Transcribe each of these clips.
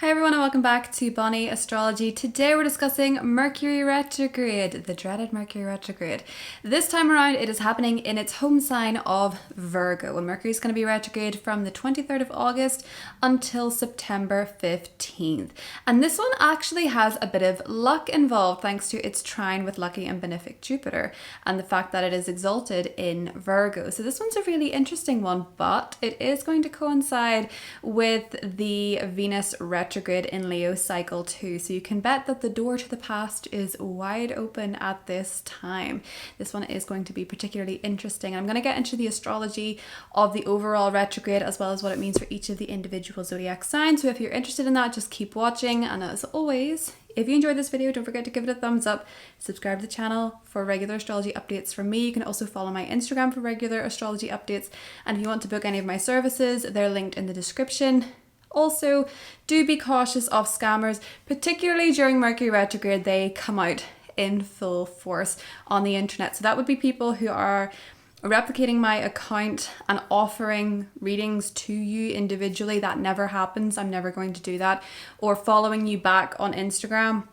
Hi everyone and welcome back to Bonnie Astrology. Today we're discussing Mercury Retrograde, the dreaded Mercury Retrograde. This time around it is happening in its home sign of Virgo, and Mercury is going to be retrograde from the 23rd of August until September 15th. And this one actually has a bit of luck involved thanks to its trine with lucky and benefic Jupiter and the fact that it is exalted in Virgo. So this one's a really interesting one, but it is going to coincide with the Venus retrograde in Leo cycle 2, so you can bet that the door to the past is wide open at this time. This one is going to be particularly interesting. I'm going to get into the astrology of the overall retrograde as well as what it means for each of the individual zodiac signs. So if you're interested in that, just keep watching, and as always, if you enjoyed this video, don't forget to give it a thumbs up, subscribe to the channel for regular astrology updates from me. You can also follow my Instagram for regular astrology updates, and if you want to book any of my services, they're linked in the description. Also, do be cautious of scammers, particularly during Mercury retrograde. They come out in full force on the internet. So that would be people who are replicating my account and offering readings to you individually. That never happens. I'm never going to do that. Or following you back on Instagram.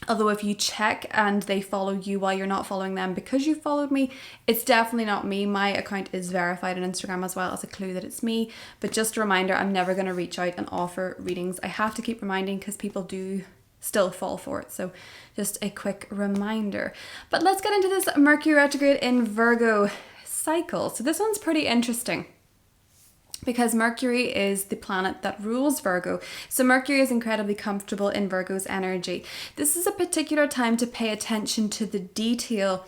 Although if you check and they follow you while you're not following them because you followed me, it's definitely not me. My account is verified on Instagram as well as a clue that it's me. But just a reminder, I'm never going to reach out and offer readings. I have to keep reminding because people do still fall for it. So just a quick reminder. But let's get into this Mercury retrograde in Virgo cycle. So this one's pretty interesting, because Mercury is the planet that rules Virgo. So Mercury is incredibly comfortable in Virgo's energy. This is a particular time to pay attention to the detail.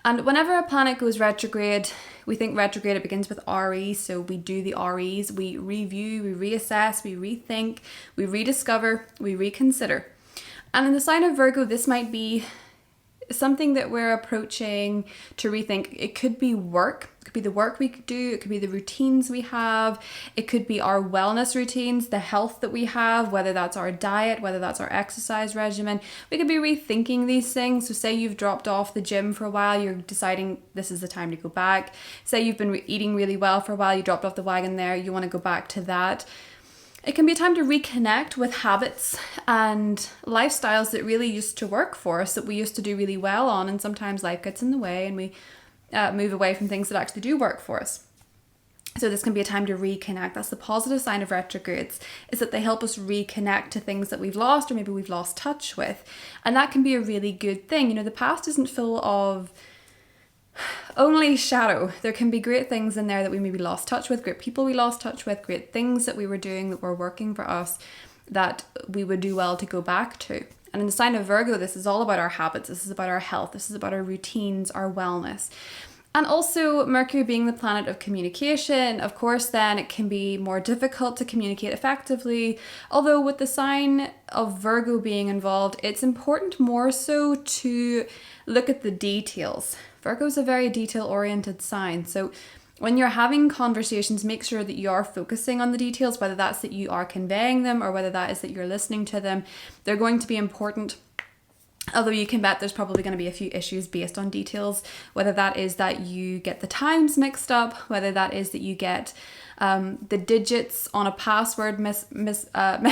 And whenever a planet goes retrograde, we think retrograde, it begins with Aries. So we do the Aries, we review, we reassess, we rethink, we rediscover, we reconsider. And in the sign of Virgo, this might be something that we're approaching to rethink. It could be work. It could be the work we could do. It could be the routines we have. It could be our wellness routines, the health that we have, whether that's our diet, whether that's our exercise regimen. We could be rethinking these things. So say you've dropped off the gym for a while, you're deciding this is the time to go back. Say you've been eating really well for a while, you dropped off the wagon there, you want to go back to that. It can be a time to reconnect with habits and lifestyles that really used to work for us, that we used to do really well on, and sometimes life gets in the way and we move away from things that actually do work for us. So this can be a time to reconnect. That's the positive sign of retrogrades, is that they help us reconnect to things that we've lost or maybe we've lost touch with. And that can be a really good thing. You know, the past isn't full of only shadow. There can be great things in there that we maybe lost touch with, great people we lost touch with, great things that we were doing that were working for us that we would do well to go back to. And in the sign of Virgo, this is all about our habits. This is about our health. This is about our routines, our wellness. And also Mercury being the planet of communication, of course, then it can be more difficult to communicate effectively. Although with the sign of Virgo being involved, it's important more so to look at the details. Virgo is a very detail-oriented sign. So when you're having conversations, make sure that you are focusing on the details, whether that's that you are conveying them or whether that is that you're listening to them. They're going to be important. Although you can bet there's probably going to be a few issues based on details, whether that is that you get the times mixed up, whether that is that you get the digits on a password mixed up.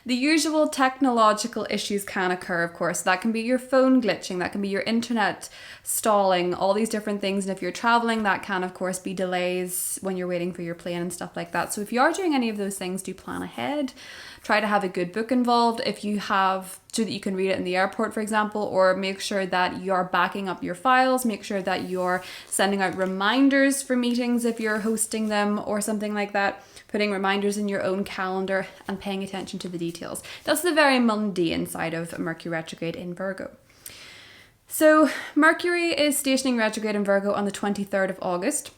The usual technological issues can occur, of course. That can be your phone glitching, that can be your internet stalling, all these different things. And if you're traveling, that can, of course, be delays when you're waiting for your plane and stuff like that. So if you are doing any of those things, do plan ahead. Try to have a good book involved if you have, so that you can read it in the airport, for example, or make sure that you're backing up your files. Make sure that you're sending out reminders for meetings if you're hosting them or something like that. Putting reminders in your own calendar and paying attention to the details. That's the very mundane side of Mercury retrograde in Virgo. So Mercury is stationing retrograde in Virgo on the 23rd of August.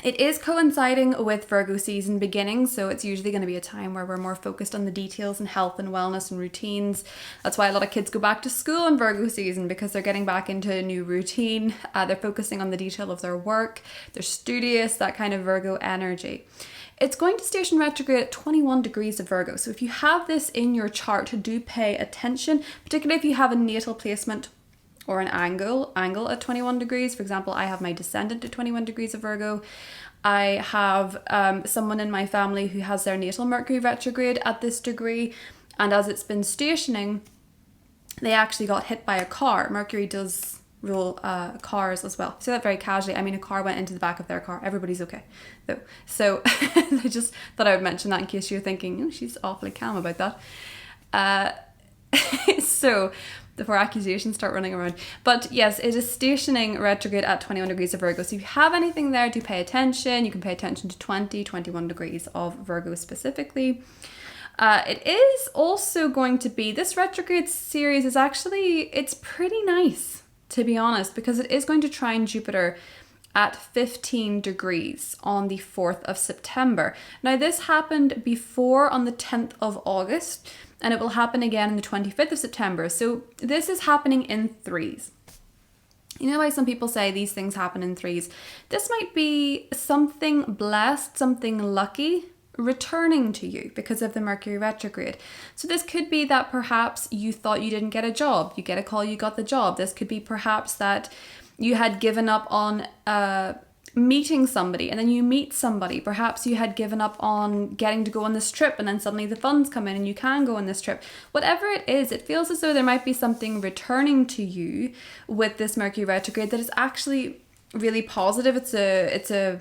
It is coinciding with Virgo season beginning, so it's usually going to be a time where we're more focused on the details and health and wellness and routines. That's why a lot of kids go back to school in Virgo season, because they're getting back into a new routine. They're focusing on the detail of their work. They're studious, that kind of Virgo energy. It's going to station retrograde at 21 degrees of Virgo. So if you have this in your chart, do pay attention, particularly if you have a natal placement or an angle at 21 degrees. For example, I have my descendant at 21 degrees of Virgo. I have someone in my family who has their natal Mercury retrograde at this degree, and as it's been stationing, they actually got hit by a car. Mercury does rule cars as well. I say that very casually. I mean, a car went into the back of their car. Everybody's okay though. So I just thought I would mention that in case you're thinking, oh, she's awfully calm about that. So before accusations start running around. But yes, it is stationing retrograde at 21 degrees of Virgo. So if you have anything there, do pay attention. You can pay attention to 21 degrees of Virgo specifically. It is also going to be, this retrograde series is actually, it's pretty nice, to be honest, because it is going to trine Jupiter at 15 degrees on the 4th of September. Now, this happened before on the 10th of August, and it will happen again on the 25th of September. So this is happening in threes. You know why some people say these things happen in threes? This might be something blessed, something lucky returning to you because of the Mercury retrograde. So this could be that perhaps you thought you didn't get a job, you get a call, you got the job. This could be perhaps that you had given up on meeting somebody and then you meet somebody. Perhaps you had given up on getting to go on this trip and then suddenly the funds come in and you can go on this trip. Whatever it is, it feels as though there might be something returning to you with this Mercury retrograde that is actually really positive. It's a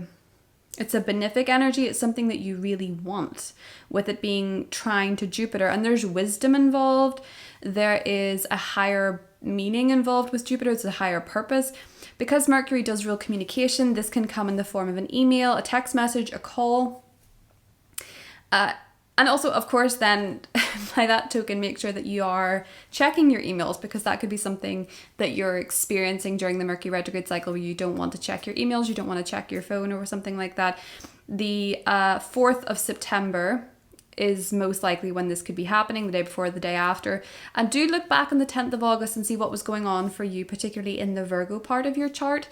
benefic energy. It's something that you really want, with it being trine to Jupiter. And there's wisdom involved. There is a higher meaning involved with Jupiter. It's a higher purpose. Because Mercury does rule communication, this can come in the form of an email, a text message, a call. And also, of course, then by that token, make sure that you are checking your emails, because that could be something that you're experiencing during the Mercury retrograde cycle where you don't want to check your emails, you don't want to check your phone or something like that. The 4th of September is most likely when this could be happening, the day before, the day after. And do look back on the 10th of August and see what was going on for you, particularly in the Virgo part of your chart.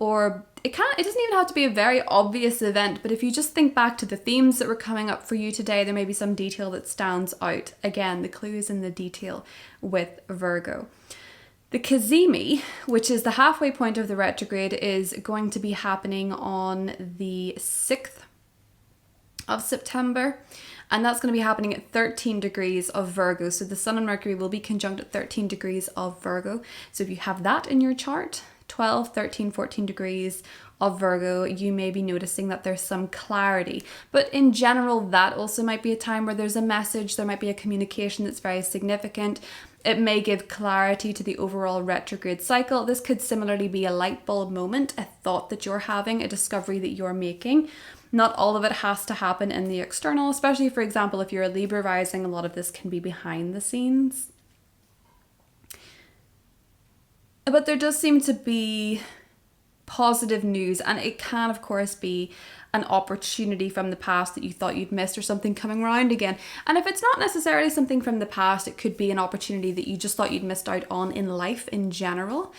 Or it doesn't even have to be a very obvious event, but if you just think back to the themes that were coming up for you today, there may be some detail that stands out. Again, the clue is in the detail with Virgo. The Cazimi, which is the halfway point of the retrograde, is going to be happening on the 6th of September. And that's going to be happening at 13 degrees of Virgo. So the Sun and Mercury will be conjunct at 13 degrees of Virgo. So if you have that in your chart, 12, 13, 14 degrees of Virgo, you may be noticing that there's some clarity. But in general, that also might be a time where there's a message, there might be a communication that's very significant. It may give clarity to the overall retrograde cycle. This could similarly be a light bulb moment, a thought that you're having, a discovery that you're making. Not all of it has to happen in the external, especially, for example, if you're a Libra rising, a lot of this can be behind the scenes. But there does seem to be positive news, and it can, of course, be an opportunity from the past that you thought you'd missed or something coming around again. And if it's not necessarily something from the past, it could be an opportunity that you just thought you'd missed out on in life in general.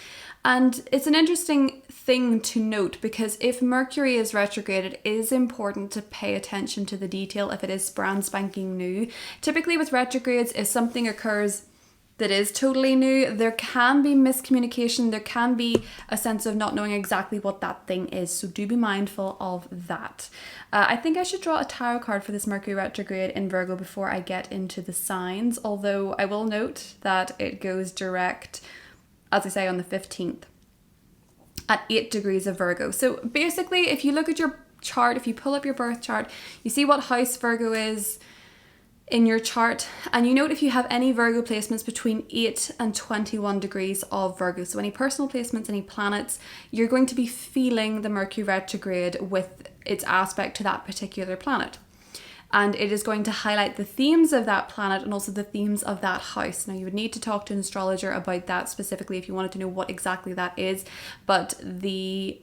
And it's an interesting thing to note, because if Mercury is retrograde, it is important to pay attention to the detail if it is brand spanking new. Typically with retrogrades, if something occurs that is totally new, there can be miscommunication, there can be a sense of not knowing exactly what that thing is, so do be mindful of that. I think I should draw a tarot card for this Mercury retrograde in Virgo before I get into the signs, although I will note that it goes direct, as I say, on the 15th at 8 degrees of Virgo. So basically, if you look at your chart, if you pull up your birth chart, you see what house Virgo is in your chart, and you note if you have any Virgo placements between 8 and 21 degrees of Virgo. So any personal placements, any planets, you're going to be feeling the Mercury retrograde with its aspect to that particular planet. And it is going to highlight the themes of that planet and also the themes of that house. Now, you would need to talk to an astrologer about that specifically if you wanted to know what exactly that is, but the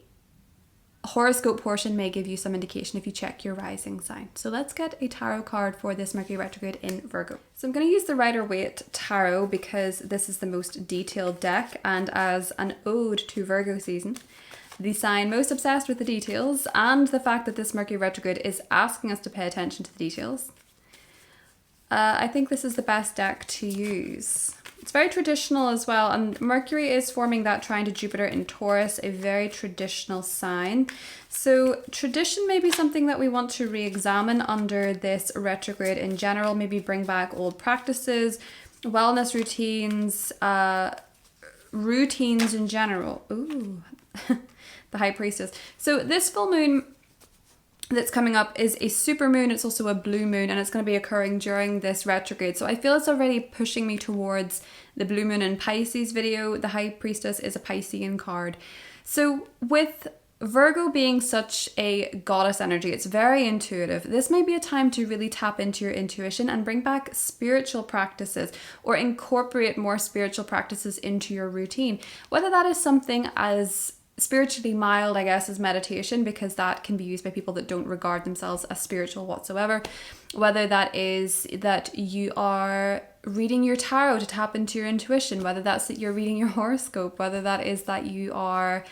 horoscope portion may give you some indication if you check your rising sign. So let's get a tarot card for this Mercury retrograde in Virgo. So I'm going to use the Rider-Waite Tarot because this is the most detailed deck, and as an ode to Virgo season, the sign most obsessed with the details and the fact that this Mercury retrograde is asking us to pay attention to the details, I think this is the best deck to use. It's very traditional as well, and Mercury is forming that trine to Jupiter in Taurus, a very traditional sign. So tradition may be something that we want to re-examine under this retrograde in general, maybe bring back old practices, wellness routines, routines in general. Ooh, the high priestess. So this full moon that's coming up is a super moon. It's also a blue moon, and it's going to be occurring during this retrograde. So I feel it's already pushing me towards the blue moon in Pisces video. The high priestess is a Piscean card. So with Virgo being such a goddess energy, it's very intuitive. This may be a time to really tap into your intuition and bring back spiritual practices or incorporate more spiritual practices into your routine. Whether that is something as spiritually mild, I guess, as meditation, because that can be used by people that don't regard themselves as spiritual whatsoever. Whether that is that you are reading your tarot to tap into your intuition, whether that's that you're reading your horoscope, whether that is that you are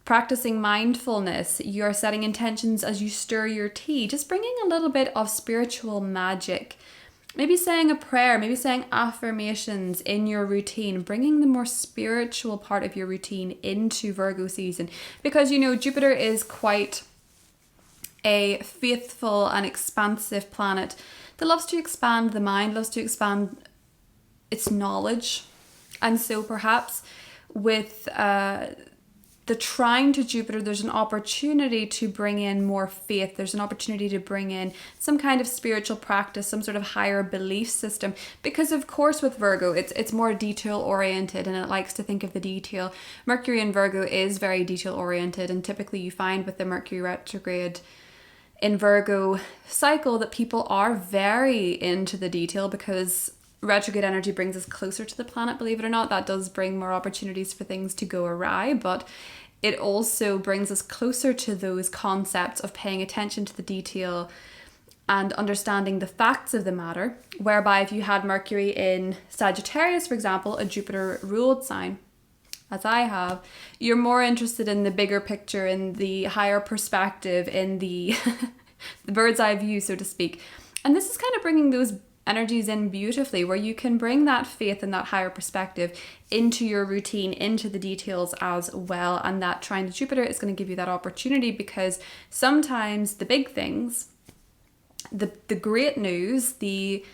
practicing mindfulness, you're setting intentions as you stir your tea, just bringing a little bit of spiritual magic. Maybe saying a prayer, maybe saying affirmations in your routine, bringing the more spiritual part of your routine into Virgo season. Because, you know, Jupiter is quite a faithful and expansive planet that loves to expand the mind, loves to expand its knowledge. And so perhaps with the trine to Jupiter, there's an opportunity to bring in more faith. There's an opportunity to bring in some kind of spiritual practice, some sort of higher belief system. Because of course with Virgo, it's more detail oriented and it likes to think of the detail. Mercury in Virgo is very detail oriented, and typically you find with the Mercury retrograde in Virgo cycle that people are very into the detail, because retrograde energy brings us closer to the planet, believe it or not. That does bring more opportunities for things to go awry, but it also brings us closer to those concepts of paying attention to the detail and understanding the facts of the matter. Whereby if you had Mercury in Sagittarius, for example, a Jupiter ruled sign, as I have, you're more interested in the bigger picture, in the higher perspective, in the the bird's eye view, so to speak. And this is kind of bringing those energies in beautifully, where you can bring that faith and that higher perspective into your routine, into the details as well. And that trine to Jupiter is going to give you that opportunity, because sometimes the big things, the great news, the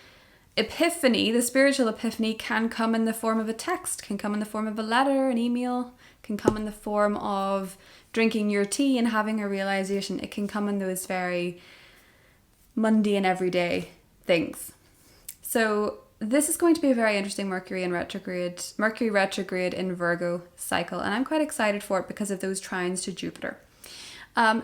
epiphany, the spiritual epiphany can come in the form of a text, can come in the form of a letter, an email, can come in the form of drinking your tea and having a realization. It can come in those very mundane everyday things. So this is going to be a very interesting Mercury retrograde in Virgo cycle, and I'm quite excited for it because of those trines to Jupiter.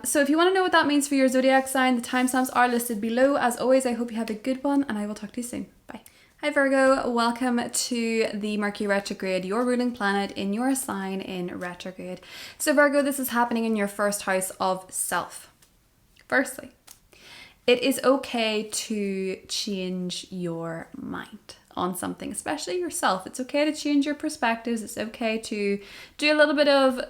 So if you want to know what that means for your zodiac sign, the timestamps are listed below. As always, I hope you have a good one, and I will talk to you soon. Bye. Hi Virgo, welcome to the Mercury retrograde, your ruling planet in your sign in retrograde. So Virgo, this is happening in your first house of self. Firstly, it is okay to change your mind on something, especially yourself. It's okay to change your perspectives. It's okay to do a little bit of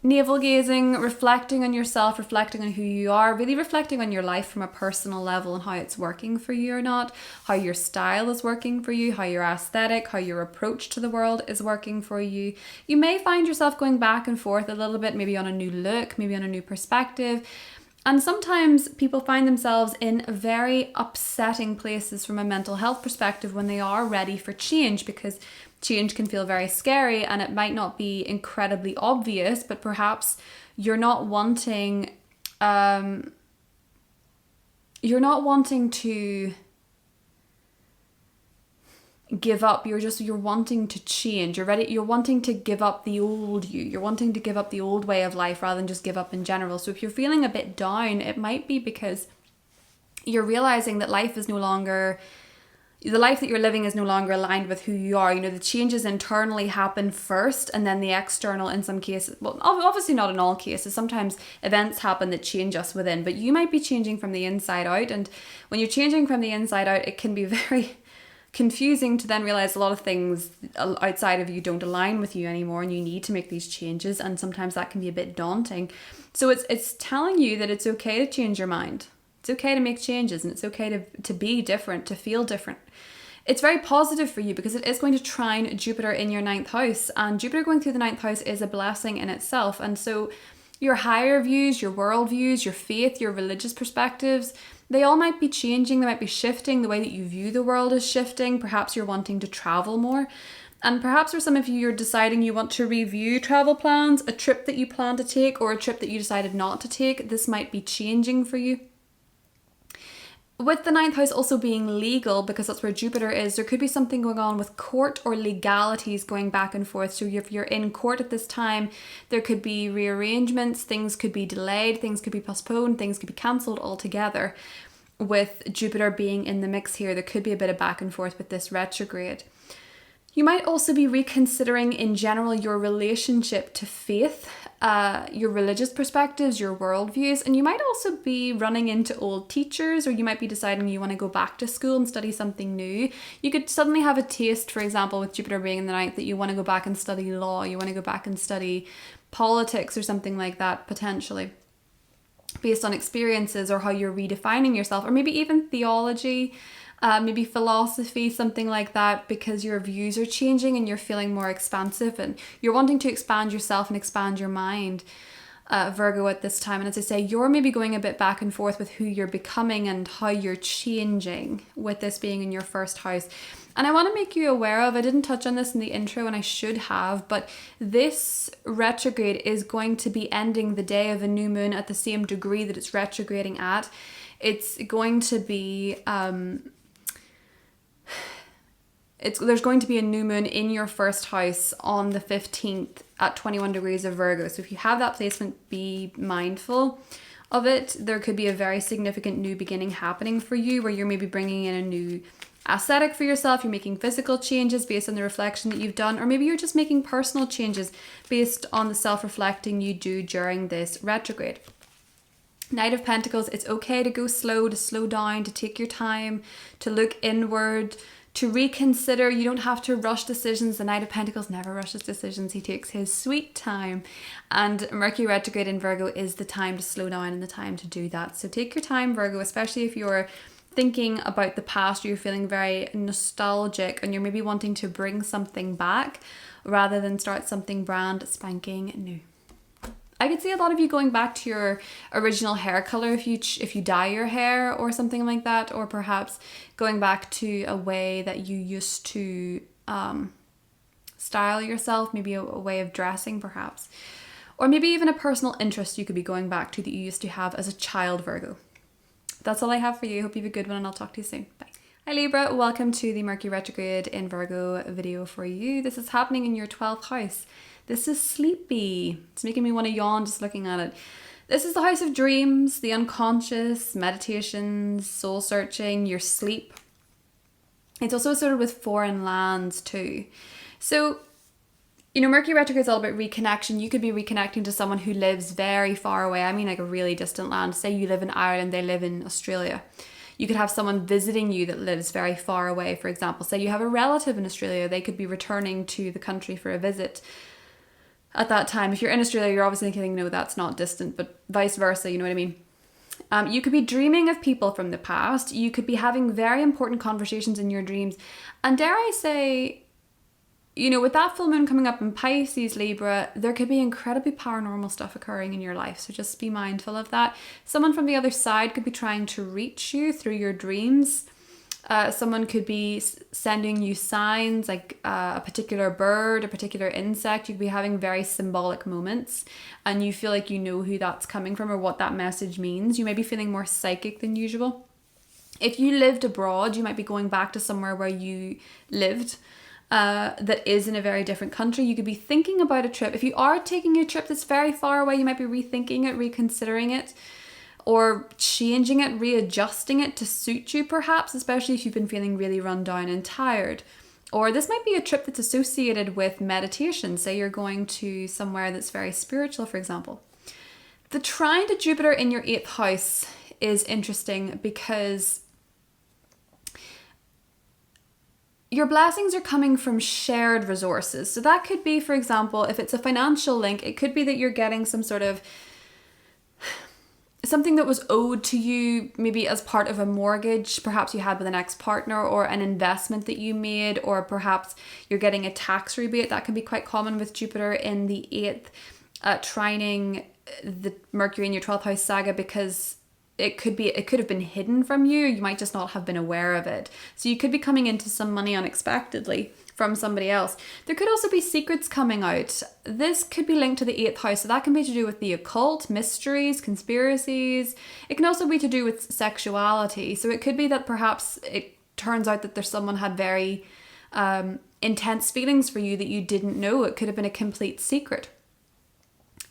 navel gazing, reflecting on yourself, reflecting on who you are, really reflecting on your life from a personal level and how it's working for you or not, how your style is working for you, how your aesthetic, how your approach to the world is working for you. You may find yourself going back and forth a little bit, maybe on a new look, maybe on a new perspective. And sometimes people find themselves in very upsetting places from a mental health perspective when they are ready for change, because change can feel very scary and it might not be incredibly obvious, but perhaps you're not wanting to give up. You're wanting to change. You're wanting to give up the old you. You're wanting to give up the old way of life rather than just give up in general. So if you're feeling a bit down, it might be because you're realizing that the life that you're living is no longer aligned with who you are. You know, the changes internally happen first, and then the external in some cases, well, obviously not in all cases. Sometimes events happen that change us within, but you might be changing from the inside out. And when you're changing from the inside out, it can be very confusing to then realize a lot of things outside of you don't align with you anymore, and you need to make these changes, and sometimes that can be a bit daunting. So it's telling you that it's okay to change your mind. It's okay to make changes, and it's okay to be different, to feel different. it's very positive for you because it is going to trine Jupiter in your ninth house, and Jupiter going through the ninth house is a blessing in itself. And so your higher views, your world views, your faith, your religious perspectives, they all might be changing, they might be shifting. The way that you view the world is shifting. Perhaps you're wanting to travel more. And perhaps for some of you, you're deciding you want to review travel plans, a trip that you plan to take or a trip that you decided not to take. This might be changing for you. With the ninth house also being legal, because that's where Jupiter is, there could be something going on with court or legalities going back and forth. So if you're in court at this time, there could be rearrangements, things could be delayed, things could be postponed, things could be cancelled altogether. With Jupiter being in the mix here, there could be a bit of back and forth with this retrograde. You might also be reconsidering in general your relationship to faith, your religious perspectives, your worldviews, and you might also be running into old teachers, or you might be deciding you want to go back to school and study something new. You could suddenly have a taste, for example, with Jupiter being in the ninth, that you want to go back and study law, you want to go back and study politics or something like that, potentially, based on experiences or how you're redefining yourself, or maybe even theology. Maybe philosophy, something like that, because your views are changing and you're feeling more expansive and you're wanting to expand yourself and expand your mind, Virgo, at this time. And as I say, you're maybe going a bit back and forth with who you're becoming and how you're changing with this being in your first house. And I want to make you aware of, I didn't touch on this in the intro and I should have, but this retrograde is going to be ending the day of a new moon at the same degree that it's retrograding at. It's going to be... there's going to be a new moon in your first house on the 15th at 21 degrees of Virgo. So if you have that placement, be mindful of it. There could be a very significant new beginning happening for you, where you're maybe bringing in a new aesthetic for yourself. You're making physical changes based on the reflection that you've done, or maybe you're just making personal changes based on the self-reflecting you do during this retrograde. Knight of Pentacles, it's okay to go slow, to slow down, to take your time, to look inward, to reconsider. You don't have to rush decisions. The Knight of Pentacles never rushes decisions. He takes his sweet time. And Mercury retrograde in Virgo is the time to slow down and the time to do that. So take your time, Virgo, especially if you're thinking about the past, or you're feeling very nostalgic and you're maybe wanting to bring something back rather than start something brand spanking new. I could see a lot of you going back to your original hair color if you dye your hair or something like that, or perhaps going back to a way that you used to style yourself, maybe a way of dressing perhaps, or maybe even a personal interest you could be going back to that you used to have as a child, Virgo. That's all I have for you. Hope you have a good one and I'll talk to you soon. Bye. Hi Libra, welcome to the Mercury retrograde in Virgo video for you. This is happening in your 12th house. This is sleepy. It's making me want to yawn just looking at it. This is the house of dreams, the unconscious, meditations, soul searching, your sleep. It's also associated with foreign lands too. So, Mercury retrograde is all about reconnection. You could be reconnecting to someone who lives very far away. I mean, like a really distant land. Say you live in Ireland, they live in Australia. You could have someone visiting you that lives very far away, for example. Say you have a relative in Australia, they could be returning to the country for a visit. At that time, if you're in Australia, you're obviously thinking, no, that's not distant, but vice versa, you know what I mean? You could be dreaming of people from the past. You could be having very important conversations in your dreams. And dare I say, with that full moon coming up in Pisces, Libra, there could be incredibly paranormal stuff occurring in your life. So just be mindful of that. Someone from the other side could be trying to reach you through your dreams. Someone could be sending you signs, like a particular bird, a particular insect. You could be having very symbolic moments and you feel like you know who that's coming from or what that message means. You may be feeling more psychic than usual. If you lived abroad, you might be going back to somewhere where you lived that is in a very different country. You could be thinking about a trip. If you are taking a trip that's very far away, you might be rethinking it, reconsidering it, or changing it, readjusting it to suit you perhaps, especially if you've been feeling really run down and tired. Or this might be a trip that's associated with meditation. Say you're going to somewhere that's very spiritual, for example. The trine to Jupiter in your 8th house is interesting because your blessings are coming from shared resources. So that could be, for example, if it's a financial link, it could be that you're getting some sort of something that was owed to you, maybe as part of a mortgage perhaps you had with an ex-partner, or an investment that you made, or perhaps you're getting a tax rebate. That can be quite common with Jupiter in the 8th, trining the Mercury in your 12th house saga, because it could have been hidden from you. You might just not have been aware of it. So you could be coming into some money unexpectedly from somebody else. There could also be secrets coming out. This could be linked to the 8th house. So that can be to do with the occult, mysteries, conspiracies. It can also be to do with sexuality. So it could be that perhaps it turns out that there's someone had very intense feelings for you that you didn't know. It could have been a complete secret.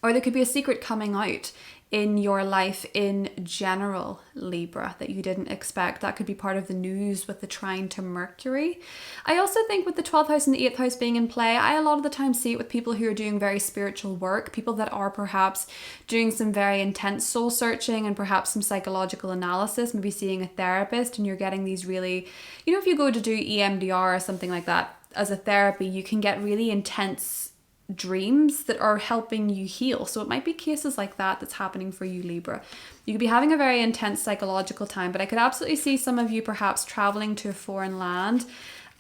Or there could be a secret coming out in your life in general, Libra, that you didn't expect. That could be part of the news with the trine to Mercury. I also think with the 12th house and the 8th house being in play, I a lot of the time see it with people who are doing very spiritual work, people that are perhaps doing some very intense soul searching and perhaps some psychological analysis, maybe seeing a therapist, and you're getting these really, you know, if you go to do EMDR or something like that as a therapy, you can get really intense dreams that are helping you heal. So it might be cases like that that's happening for you, Libra. You could be having a very intense psychological time, but I could absolutely see some of you perhaps traveling to a foreign land,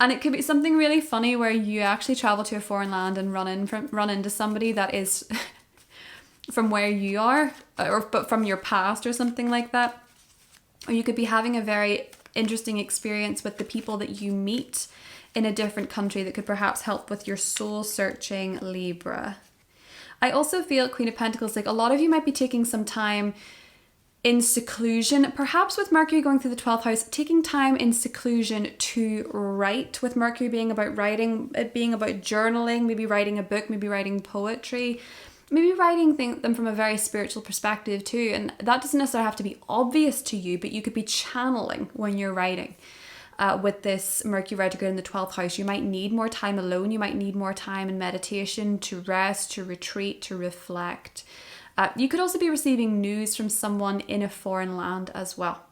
and it could be something really funny where you actually travel to a foreign land and run into somebody that is from where you are, but from your past or something like that. Or you could be having a very interesting experience with the people that you meet in a different country that could perhaps help with your soul searching, Libra. I also feel, Queen of Pentacles, like a lot of you might be taking some time in seclusion, perhaps with Mercury going through the 12th house, taking time in seclusion to write, with Mercury being about writing, it being about journaling, maybe writing a book, maybe writing poetry, maybe writing them from a very spiritual perspective too. And that doesn't necessarily have to be obvious to you, but you could be channeling when you're writing. With this Mercury retrograde in the 12th house, you might need more time alone. You might need more time in meditation, to rest, to retreat, to reflect. You could also be receiving news from someone in a foreign land as well.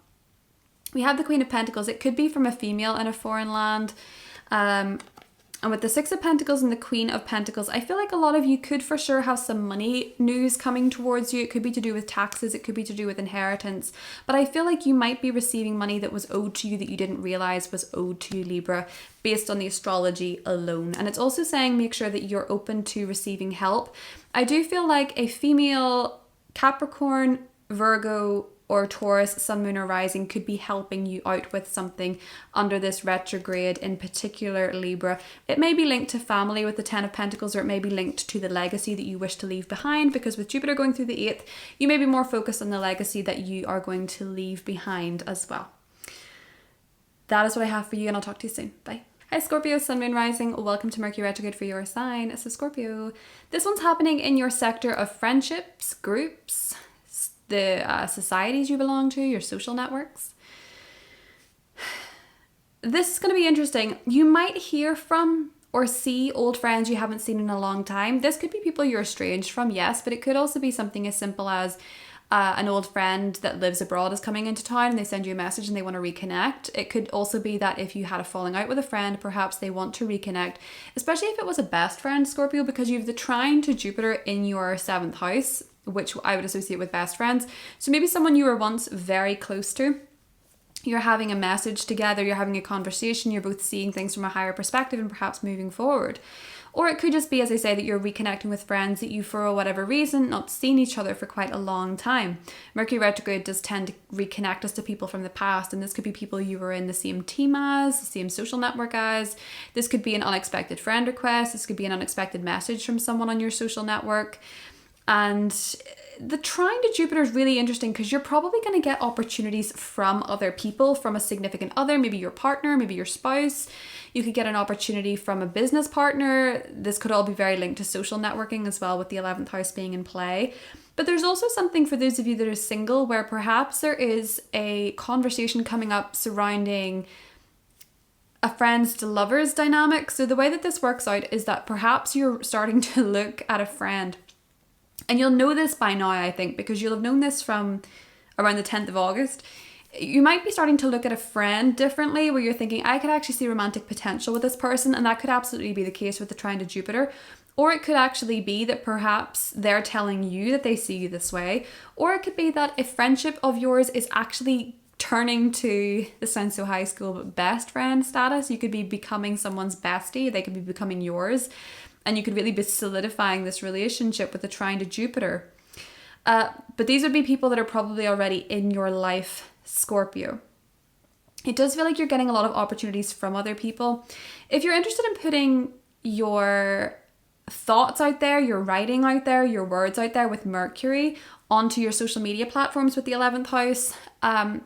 We have the Queen of Pentacles. It could be from a female in a foreign land. And with the Six of Pentacles and the Queen of Pentacles, I feel like a lot of you could for sure have some money news coming towards you. It could be to do with taxes. It could be to do with inheritance. But I feel like you might be receiving money that was owed to you that you didn't realize was owed to you, Libra, based on the astrology alone. And it's also saying make sure that you're open to receiving help. I do feel like a female Capricorn, Virgo, or Taurus, Sun, Moon, or Rising could be helping you out with something under this retrograde, in particular, Libra. It may be linked to family with the 10 of Pentacles, or it may be linked to the legacy that you wish to leave behind, because with Jupiter going through the 8th, you may be more focused on the legacy that you are going to leave behind as well. That is what I have for you, and I'll talk to you soon. Bye. Hi Scorpio, Sun, Moon, Rising. Welcome to Mercury Retrograde for your sign. So Scorpio, this one's happening in your sector of friendships, groups, the societies you belong to, your social networks. This is going to be interesting. You might hear from or see old friends you haven't seen in a long time. This could be people you're estranged from, yes, but it could also be something as simple as an old friend that lives abroad is coming into town and they send you a message and they want to reconnect. It could also be that if you had a falling out with a friend, perhaps they want to reconnect, especially if it was a best friend, Scorpio, because you have the trine to Jupiter in your 7th house, which I would associate with best friends. So maybe someone you were once very close to, you're having a message together, you're having a conversation, you're both seeing things from a higher perspective and perhaps moving forward. Or it could just be, as I say, that you're reconnecting with friends that you, for whatever reason, not seen each other for quite a long time. Mercury retrograde does tend to reconnect us to people from the past, and this could be people you were in the same team as, the same social network as. This could be an unexpected friend request. This could be an unexpected message from someone on your social network. And the trine to Jupiter is really interesting because you're probably going to get opportunities from other people, from a significant other, maybe your partner, maybe your spouse. You could get an opportunity from a business partner. This could all be very linked to social networking as well, with the 11th house being in play. But there's also something for those of you that are single where perhaps there is a conversation coming up surrounding a friends to lovers dynamic. So the way that this works out is that perhaps you're starting to look at a friend. And you'll know this by now, I think, because you'll have known this from around the 10th of August. You might be starting to look at a friend differently, where you're thinking, I could actually see romantic potential with this person, and that could absolutely be the case with the trine to Jupiter. Or it could actually be that perhaps they're telling you that they see you this way. Or it could be that a friendship of yours is actually turning to, this sounds so high school, but best friend status. You could be becoming someone's bestie. They could be becoming yours. And you could really be solidifying this relationship with the trine to Jupiter. But these would be people that are probably already in your life, Scorpio. It does feel like you're getting a lot of opportunities from other people. If you're interested in putting your thoughts out there, your writing out there, your words out there with Mercury onto your social media platforms with the 11th house,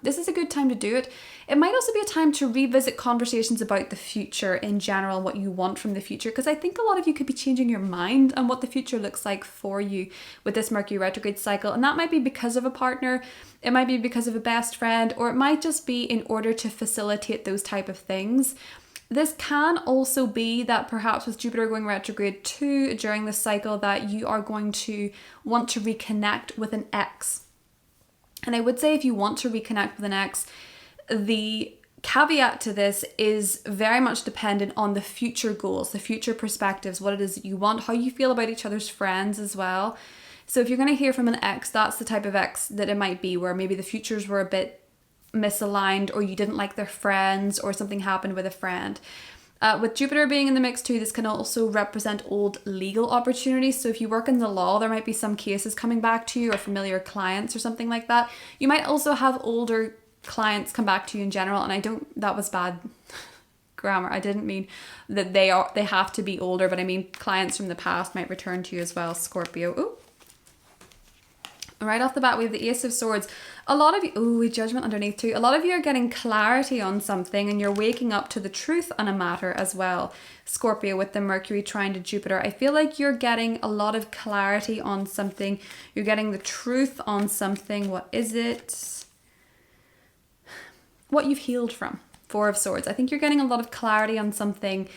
this is a good time to do it. It might also be a time to revisit conversations about the future in general, what you want from the future, because I think a lot of you could be changing your mind on what the future looks like for you with this Mercury retrograde cycle. And that might be because of a partner, it might be because of a best friend, or it might just be in order to facilitate those type of things. This can also be that perhaps with Jupiter going retrograde too during this cycle that you are going to want to reconnect with an ex. And I would say if you want to reconnect with an ex, the caveat to this is very much dependent on the future goals, the future perspectives, what it is that you want, how you feel about each other's friends as well. So if you're going to hear from an ex, that's the type of ex that it might be, where maybe the futures were a bit misaligned, or you didn't like their friends, or something happened with a friend. With Jupiter being in the mix too, this can also represent old legal opportunities. So if you work in the law, there might be some cases coming back to you, or familiar clients or something like that. You might also have older clients come back to you in general. And that was bad grammar. I didn't mean that they have to be older, but I mean clients from the past might return to you as well, Scorpio. Ooh. Right off the bat, we have the Ace of Swords. A lot of you, with Judgment underneath too. A lot of you are getting clarity on something, and you're waking up to the truth on a matter as well. Scorpio with the Mercury trine to Jupiter. I feel like you're getting a lot of clarity on something. You're getting the truth on something. What is it? What you've healed from. Four of Swords. I think you're getting a lot of clarity on something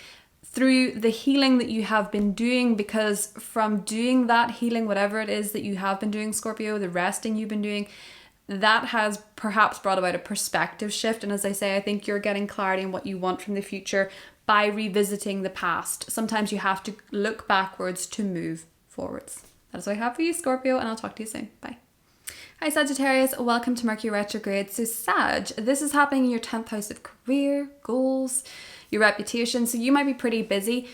through the healing that you have been doing, because from doing that healing, whatever it is that you have been doing, Scorpio, the resting you've been doing, that has perhaps brought about a perspective shift. And as I say, I think you're getting clarity on what you want from the future by revisiting the past. Sometimes you have to look backwards to move forwards. That is what I have for you, Scorpio, and I'll talk to you soon. Bye. Hi Sagittarius, welcome to Mercury retrograde. So Sag, this is happening in your 10th house of career, goals, your reputation. So you might be pretty busy.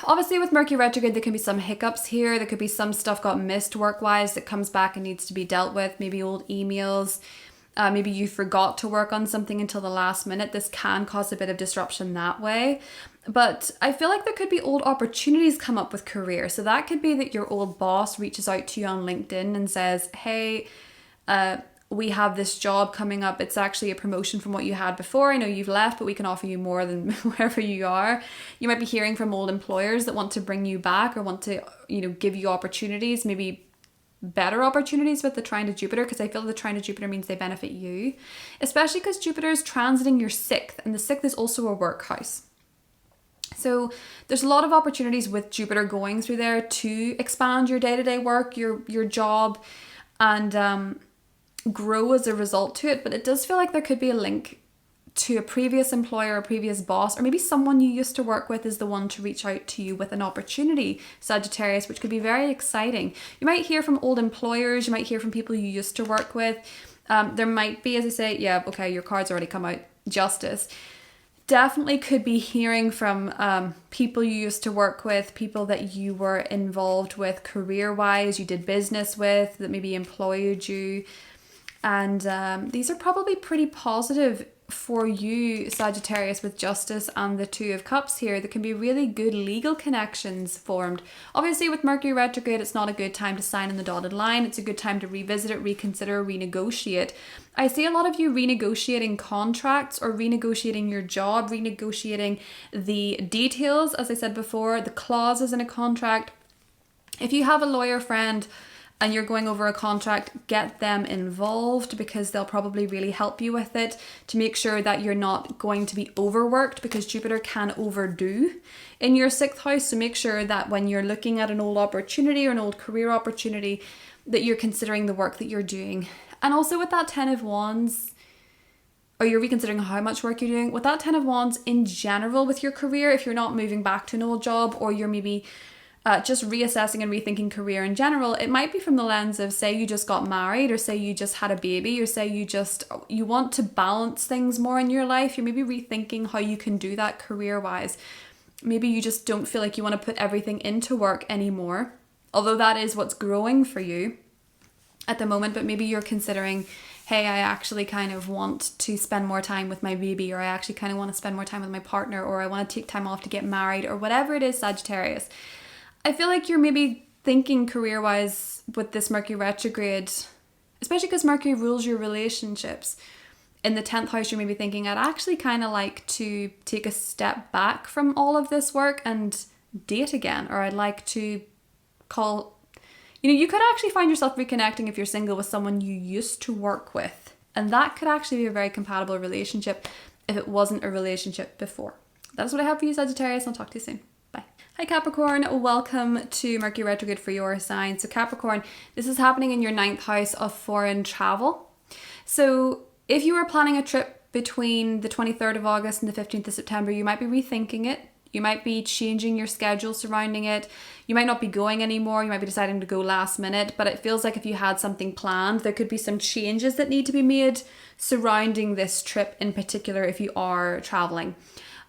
Obviously with Mercury retrograde, there can be some hiccups here. There could be some stuff got missed work-wise that comes back and needs to be dealt with. Maybe old emails. Maybe you forgot to work on something until the last minute. This can cause a bit of disruption that way. But I feel like there could be old opportunities come up with career. So that could be that your old boss reaches out to you on LinkedIn and says, hey, we have this job coming up. It's actually a promotion from what you had before. I know you've left, but we can offer you more than wherever you are. You might be hearing from old employers that want to bring you back or want to, give you opportunities, maybe better opportunities with the trine to Jupiter, because I feel the trine to Jupiter means they benefit you, especially because Jupiter is transiting your 6th, and the 6th is also a work house. So there's a lot of opportunities with Jupiter going through there to expand your day-to-day work, your job, and grow as a result to it. But it does feel like there could be a link to a previous employer, a previous boss, or maybe someone you used to work with is the one to reach out to you with an opportunity, Sagittarius, which could be very exciting. You might hear from old employers, you might hear from people you used to work with. There might be, as I say, yeah, okay, your card's already come out, Justice. Definitely could be hearing from people you used to work with, people that you were involved with career-wise, you did business with, that maybe employed you. And these are probably pretty positive for you, Sagittarius, with Justice and the Two of Cups here. There can be really good legal connections formed. Obviously, with Mercury retrograde, it's not a good time to sign in the dotted line. It's a good time to revisit it, reconsider, renegotiate. I see a lot of you renegotiating contracts or renegotiating your job, renegotiating the details, as I said before, the clauses in a contract. If you have a lawyer friend and you're going over a contract, get them involved, because they'll probably really help you with it to make sure that you're not going to be overworked, because Jupiter can overdo in your 6th house. So make sure that when you're looking at an old opportunity or an old career opportunity, that you're considering the work that you're doing. And also with that 10 of Wands, or you're reconsidering how much work you're doing. With that 10 of Wands in general with your career, if you're not moving back to an old job, or you're maybe just reassessing and rethinking career in general, it might be from the lens of, say you just got married, or say you just had a baby, or say you want to balance things more in your life. You're maybe rethinking how you can do that career-wise. Maybe you just don't feel like you want to put everything into work anymore, although that is what's growing for you at the moment. But maybe you're considering, hey, I actually kind of want to spend more time with my baby, or I actually kind of want to spend more time with my partner, or I want to take time off to get married, or whatever it is, Sagittarius. I feel like you're maybe thinking career-wise with this Mercury retrograde, especially because Mercury rules your relationships. In the 10th house, you're maybe thinking, I'd actually kind of like to take a step back from all of this work and date again. Or I'd like to you could actually find yourself reconnecting if you're single with someone you used to work with. And that could actually be a very compatible relationship if it wasn't a relationship before. That's what I have for you, Sagittarius. I'll talk to you soon. Bye. Hi Capricorn, welcome to Mercury retrograde for your sign. So Capricorn, this is happening in your 9th house of foreign travel. So if you were planning a trip between the 23rd of August and the 15th of September, you might be rethinking it. You might be changing your schedule surrounding it. You might not be going anymore. You might be deciding to go last minute, but it feels like if you had something planned, there could be some changes that need to be made surrounding this trip in particular if you are traveling.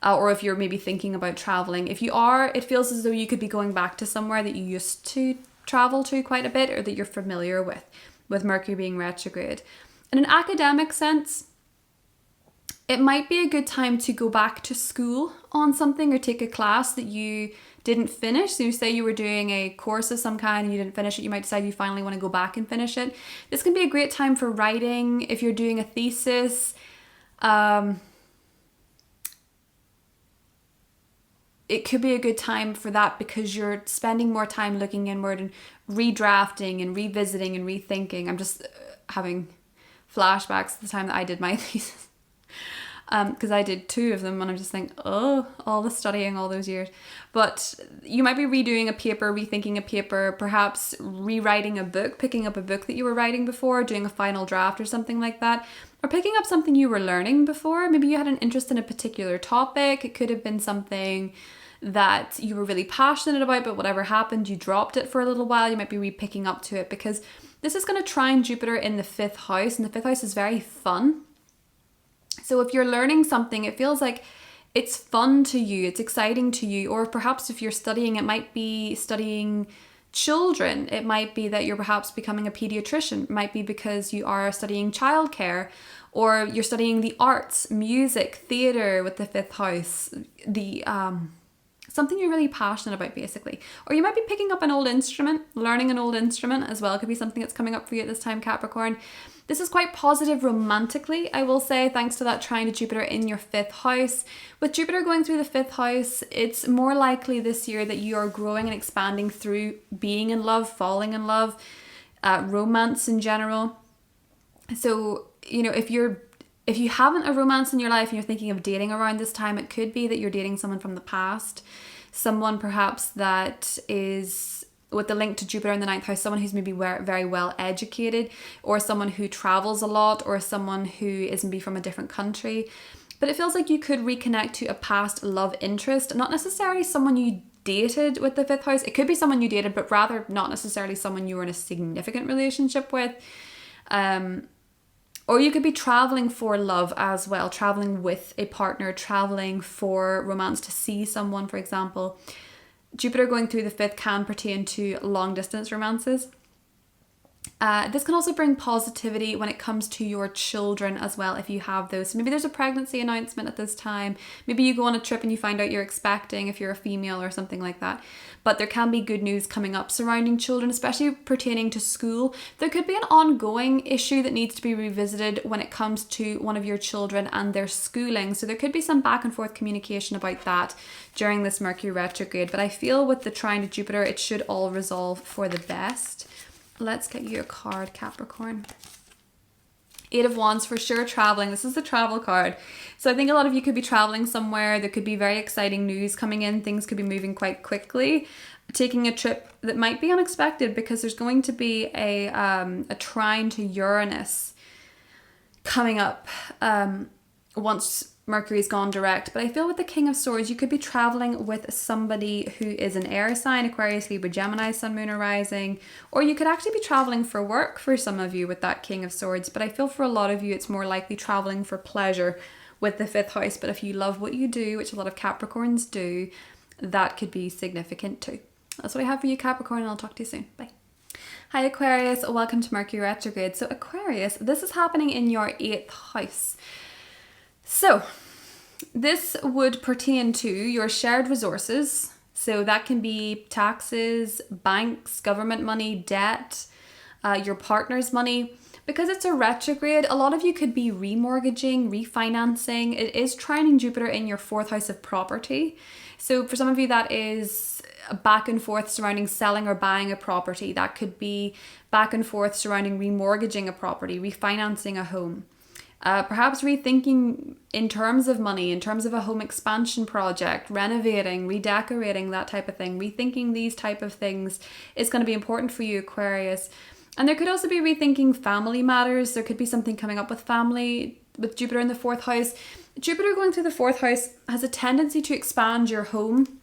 Or if you're maybe thinking about traveling. If you are, it feels as though you could be going back to somewhere that you used to travel to quite a bit, or that you're familiar with Mercury being retrograde. In an academic sense, it might be a good time to go back to school on something, or take a class that you didn't finish. So you say you were doing a course of some kind and you didn't finish it, you might decide you finally want to go back and finish it. This can be a great time for writing. If you're doing a thesis, it could be a good time for that, because you're spending more time looking inward and redrafting and revisiting and rethinking. I'm just having flashbacks to the time that I did my thesis. Because I did 2 of them, and I'm just thinking, oh, all the studying all those years. But you might be redoing a paper, rethinking a paper, perhaps rewriting a book, picking up a book that you were writing before, doing a final draft or something like that, or picking up something you were learning before. Maybe you had an interest in a particular topic. It could have been something that you were really passionate about, but whatever happened, you dropped it for a little while. You might be re-picking up to it, because this is going to trine Jupiter in the 5th house, and the 5th house is very fun. So if you're learning something, it feels like it's fun to you, it's exciting to you. Or perhaps if you're studying, it might be studying children. It might be that you're perhaps becoming a pediatrician. It might be because you are studying childcare, or you're studying the arts, music, theatre with the 5th house, something you're really passionate about, basically. Or you might be picking up an old instrument, learning an old instrument as well. It could be something that's coming up for you at this time, Capricorn. This is quite positive romantically, I will say, thanks to that trine to Jupiter in your 5th house. With Jupiter going through the 5th house, it's more likely this year that you are growing and expanding through being in love, falling in love, romance in general. So, if you haven't a romance in your life and you're thinking of dating around this time, it could be that you're dating someone from the past, someone perhaps that is with the link to Jupiter in the 9th house, someone who's maybe very well educated, or someone who travels a lot, or someone who is maybe from a different country. But it feels like you could reconnect to a past love interest, not necessarily someone you dated with the 5th house. It could be someone you dated, but rather not necessarily someone you were in a significant relationship with. Or you could be traveling for love as well, traveling with a partner, traveling for romance, to see someone, for example. Jupiter going through the 5th can pertain to long distance romances. This can also bring positivity when it comes to your children as well, if you have those. So maybe there's a pregnancy announcement at this time. Maybe you go on a trip and you find out you're expecting, if you're a female or something like that. But there can be good news coming up surrounding children, especially pertaining to school. There could be an ongoing issue that needs to be revisited when it comes to one of your children and their schooling. So there could be some back and forth communication about that during this Mercury retrograde. But I feel with the trine to Jupiter, it should all resolve for the best. Let's get you a card, Capricorn. 8 of Wands, for sure traveling. This is the travel card. So I think a lot of you could be traveling somewhere. There could be very exciting news coming in. Things could be moving quite quickly. Taking a trip that might be unexpected, because there's going to be a trine to Uranus coming up once Mercury's gone direct. But I feel with the King of Swords, you could be traveling with somebody who is an air sign, Aquarius, Libra, Gemini, Sun, Moon, or Rising. Or you could actually be traveling for work for some of you with that King of Swords. But I feel for a lot of you, it's more likely traveling for pleasure with the 5th house. But if you love what you do, which a lot of Capricorns do, that could be significant too. That's what I have for you, Capricorn, and I'll talk to you soon. Bye. Hi Aquarius, welcome to Mercury Retrograde. So Aquarius, this is happening in your 8th house. So this would pertain to your shared resources. So that can be taxes, banks, government money, debt, your partner's money. Because it's a retrograde, a lot of you could be remortgaging, refinancing. It is trining Jupiter in your 4th house of property. So for some of you, that is back and forth surrounding selling or buying a property. That could be back and forth surrounding remortgaging a property, refinancing a home. Perhaps rethinking in terms of money, in terms of a home expansion project, renovating, redecorating, that type of thing. Rethinking these type of things is going to be important for you, Aquarius. And there could also be rethinking family matters. There could be something coming up with family, with Jupiter in the 4th house. Jupiter going through the 4th house has a tendency to expand your home,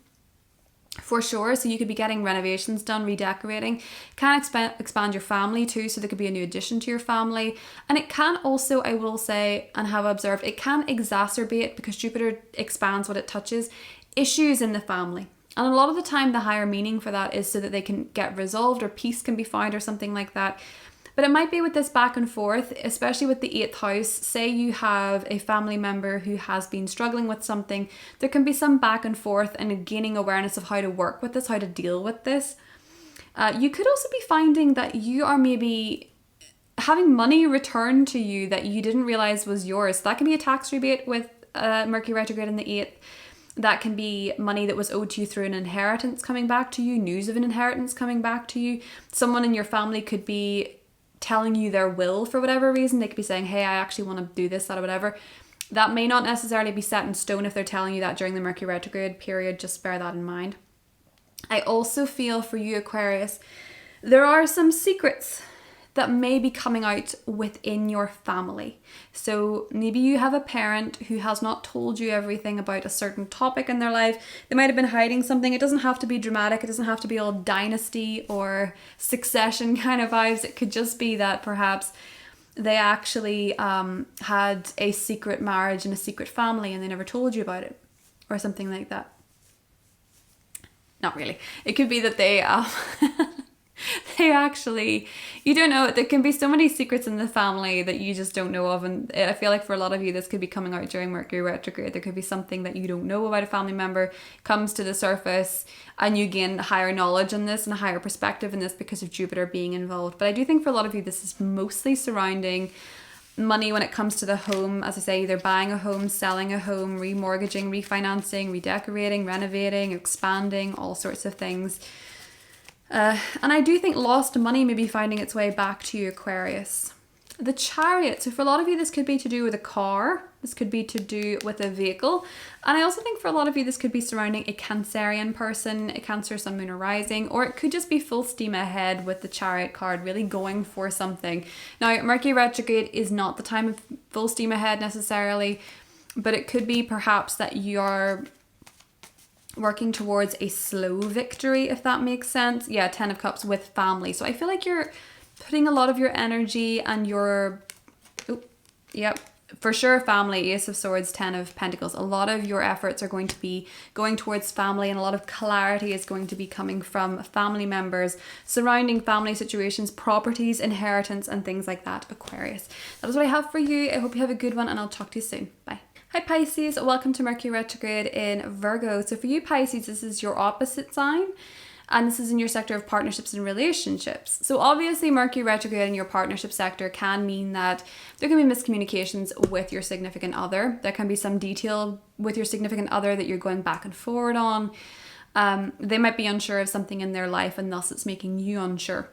for sure. So you could be getting renovations done, redecorating. Can expand your family too, so there could be a new addition to your family. And it can also, I will say, and have observed, it can exacerbate, because Jupiter expands what it touches, issues in the family. And a lot of the time, the higher meaning for that is so that they can get resolved or peace can be found or something like that. But it might be with this back and forth, especially with the 8th house. Say you have a family member who has been struggling with something. There can be some back and forth and gaining awareness of how to work with this, how to deal with this. You could also be finding that you are maybe having money returned to you that you didn't realize was yours. That can be a tax rebate with Mercury retrograde in the 8th. That can be money that was owed to you through an inheritance coming back to you, news of an inheritance coming back to you. Someone in your family could be telling you their will for whatever reason. They could be saying, hey, I actually want to do this, that, or whatever. That may not necessarily be set in stone if they're telling you that during the Mercury retrograde period. Just bear that in mind. I also feel for you, Aquarius, there are some secrets that may be coming out within your family. So maybe you have a parent who has not told you everything about a certain topic in their life. They might have been hiding something. It doesn't have to be dramatic. It doesn't have to be all dynasty or succession kind of vibes. It could just be that perhaps they actually had a secret marriage and a secret family and they never told you about it, or something like that. Not really. It could be that they they actually, you don't know, there can be so many secrets in the family that you just don't know of. And I feel like for a lot of you, this could be coming out during Mercury retrograde. There could be something that you don't know about a family member comes to the surface and you gain higher knowledge in this and a higher perspective in this because of Jupiter being involved. But I do think for a lot of you, this is mostly surrounding money when it comes to the home. As I say, either buying a home, selling a home, remortgaging, refinancing, redecorating, renovating, expanding, all sorts of things. And I do think lost money may be finding its way back to you, Aquarius. The Chariot. So for a lot of you, this could be to do with a car. This could be to do with a vehicle. And I also think for a lot of you, this could be surrounding a Cancerian person, a Cancer, Sun, Moon, or Rising. Or it could just be full steam ahead with the Chariot card, really going for something. Now, Mercury retrograde is not the time of full steam ahead necessarily. But it could be perhaps that you're working towards a slow victory, if that makes sense. Yeah, 10 of Cups with family. So I feel like you're putting a lot of your energy and your, for sure family, Ace of Swords, 10 of Pentacles. A lot of your efforts are going to be going towards family, and a lot of clarity is going to be coming from family members, surrounding family situations, properties, inheritance, and things like that, Aquarius. That is what I have for you. I hope you have a good one, and I'll talk to you soon. Bye. Hi Pisces, welcome to Mercury retrograde in Virgo. So for you Pisces, this is your opposite sign, and this is in your sector of partnerships and relationships. So obviously Mercury retrograde in your partnership sector can mean that there can be miscommunications with your significant other. There can be some detail with your significant other that you're going back and forward on. They might be unsure of something in their life, and thus it's making you unsure.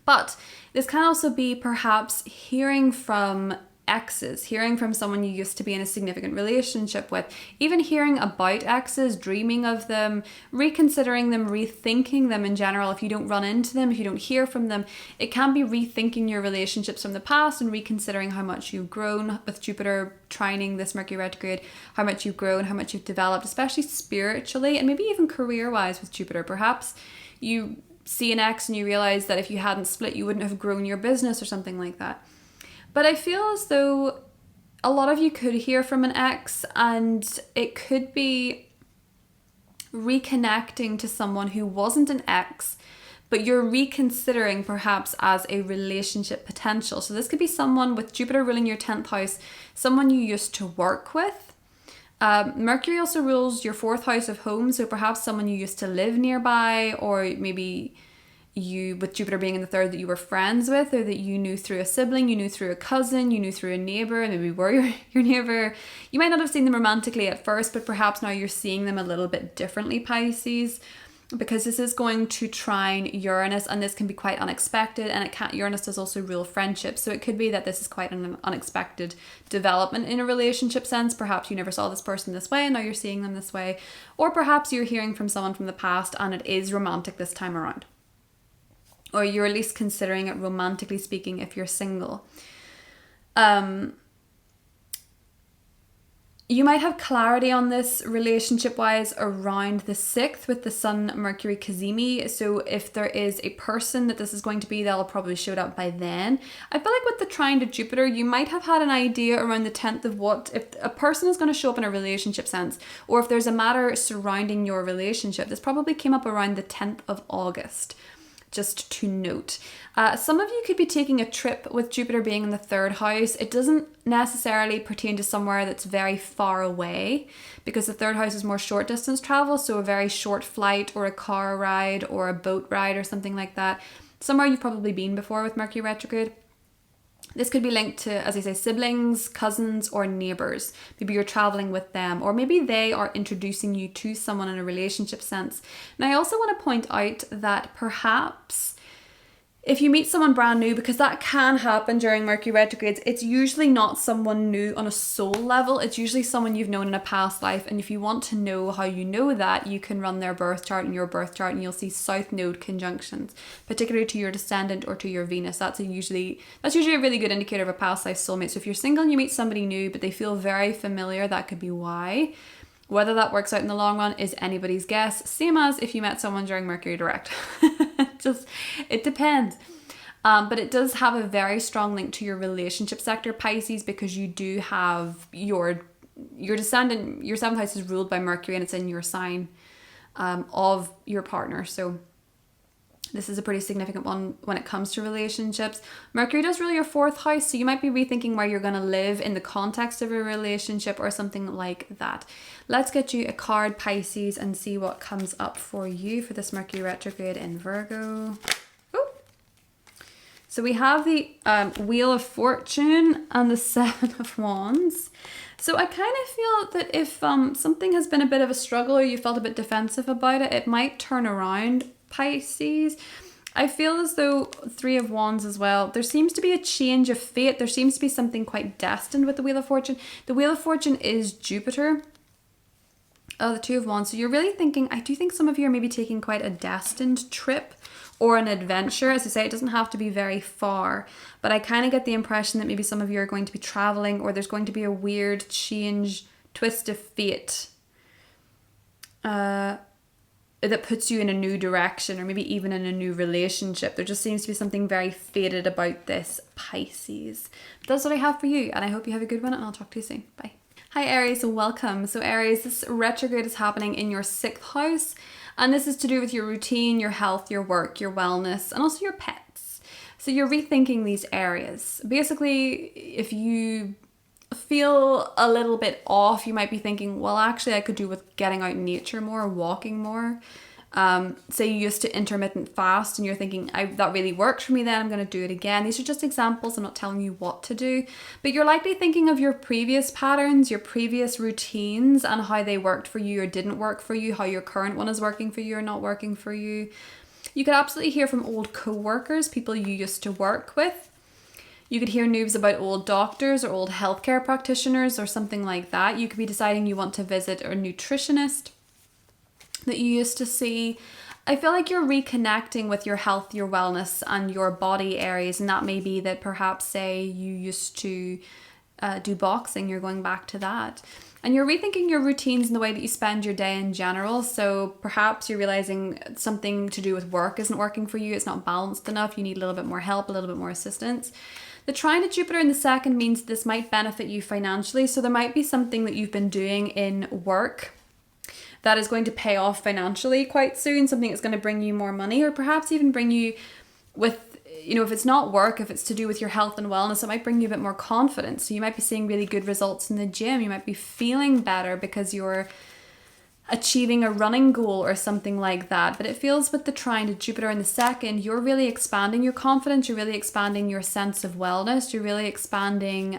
But this can also be perhaps hearing from exes, hearing from someone you used to be in a significant relationship with, even hearing about exes, dreaming of them, reconsidering them, rethinking them in general. If you don't run into them, if you don't hear from them, it can be rethinking your relationships from the past and reconsidering how much you've grown with Jupiter trining this Mercury retrograde, how much you've grown, how much you've developed, especially spiritually and maybe even career-wise with Jupiter. Perhaps you see an ex and you realize that if you hadn't split, you wouldn't have grown your business or something like that. But I feel as though a lot of you could hear from an ex, and it could be reconnecting to someone who wasn't an ex, but you're reconsidering perhaps as a relationship potential. So this could be someone with Jupiter ruling your 10th house, someone you used to work with. Mercury also rules your 4th house of home, so perhaps someone you used to live nearby, or maybe you, with Jupiter being in the 3rd, that you were friends with, or that you knew through a sibling, you knew through a cousin, you knew through a neighbour, and maybe were your neighbour. You might not have seen them romantically at first, but perhaps now you're seeing them a little bit differently, Pisces, because this is going to trine Uranus, and this can be quite unexpected, and Uranus does also rule friendship, so it could be that this is quite an unexpected development in a relationship sense. Perhaps you never saw this person this way and now you're seeing them this way, or perhaps you're hearing from someone from the past and it is romantic this time around, or you're at least considering it romantically speaking if you're single. You might have clarity on this relationship-wise around the 6th with the Sun Mercury Cazimi. So if there is a person that this is going to be, they'll probably show up by then. I feel like with the trine to Jupiter, you might have had an idea around the 10th of what, if a person is going to show up in a relationship sense, or if there's a matter surrounding your relationship. This probably came up around the 10th of August. Just to note. Some of you could be taking a trip with Jupiter being in the 3rd house. It doesn't necessarily pertain to somewhere that's very far away, because the 3rd house is more short distance travel, so a very short flight or a car ride or a boat ride or something like that. Somewhere you've probably been before with Mercury retrograde. This could be linked to, as I say, siblings, cousins, or neighbours. Maybe you're travelling with them, or maybe they are introducing you to someone in a relationship sense. Now, I also want to point out that perhaps if you meet someone brand new, because that can happen during Mercury retrogrades, it's usually not someone new on a soul level. It's usually someone you've known in a past life. And if you want to know how you know that, you can run their birth chart and your birth chart, and you'll see South Node conjunctions, particularly to your descendant or to your Venus. That's usually a really good indicator of a past life soulmate. So if you're single and you meet somebody new, but they feel very familiar, that could be why. Whether that works out in the long run is anybody's guess. Same as if you met someone during Mercury direct. It depends. But it does have a very strong link to your relationship sector, Pisces, because you do have your descendant, your 7th house is ruled by Mercury, and it's in your sign of your partner. So this is a pretty significant one when it comes to relationships. Mercury does rule your 4th house, so you might be rethinking where you're going to live in the context of a relationship or something like that. Let's get you a card, Pisces, and see what comes up for you for this Mercury retrograde in Virgo. Ooh. So we have the Wheel of Fortune and the 7 of Wands. So I kind of feel that if something has been a bit of a struggle or you felt a bit defensive about it, it might turn around, Pisces. I feel as though 3 of Wands as well, there seems to be a change of fate. There seems to be something quite destined with the Wheel of Fortune. The Wheel of Fortune is Jupiter. Oh, the 2 of Wands. So you're really thinking, I do think some of you are maybe taking quite a destined trip or an adventure. As I say, it doesn't have to be very far, but I kind of get the impression that maybe some of you are going to be traveling, or there's going to be a weird change, twist of fate that puts you in a new direction, or maybe even in a new relationship. There just seems to be something very fated about this, Pisces. But that's what I have for you, and I hope you have a good one, and I'll talk to you soon. Bye. Hi Aries, welcome. So Aries, this retrograde is happening in your 6th house, and this is to do with your routine, your health, your work, your wellness, and also your pets. So you're rethinking these areas. Basically, if you feel a little bit off, you might be thinking, well, actually I could do with getting out in nature more, walking more. Say you used to intermittent fast and you're thinking, that really worked for me then, I'm going to do it again. These are just examples. I'm not telling you what to do, but you're likely thinking of your previous patterns, your previous routines, and how they worked for you or didn't work for you, how your current one is working for you or not working for you. You could absolutely hear from old co-workers, people you used to work with. You could hear news about old doctors or old healthcare practitioners or something like that. You could be deciding you want to visit a nutritionist that you used to see. I feel like you're reconnecting with your health, your wellness, and your body areas. And that may be that perhaps, say, you used to do boxing, you're going back to that. And you're rethinking your routines and the way that you spend your day in general. So perhaps you're realizing something to do with work isn't working for you. It's not balanced enough. You need a little bit more help, a little bit more assistance. The trine to Jupiter in the second means this might benefit you financially. So there might be something that you've been doing in work that is going to pay off financially quite soon. Something that's going to bring you more money, or perhaps even bring you with, if it's not work, if it's to do with your health and wellness, it might bring you a bit more confidence. So you might be seeing really good results in the gym. You might be feeling better because you're achieving a running goal or something like that. But it feels with the trine to Jupiter in the second, you're really expanding your confidence. You're really expanding your sense of wellness. You're really expanding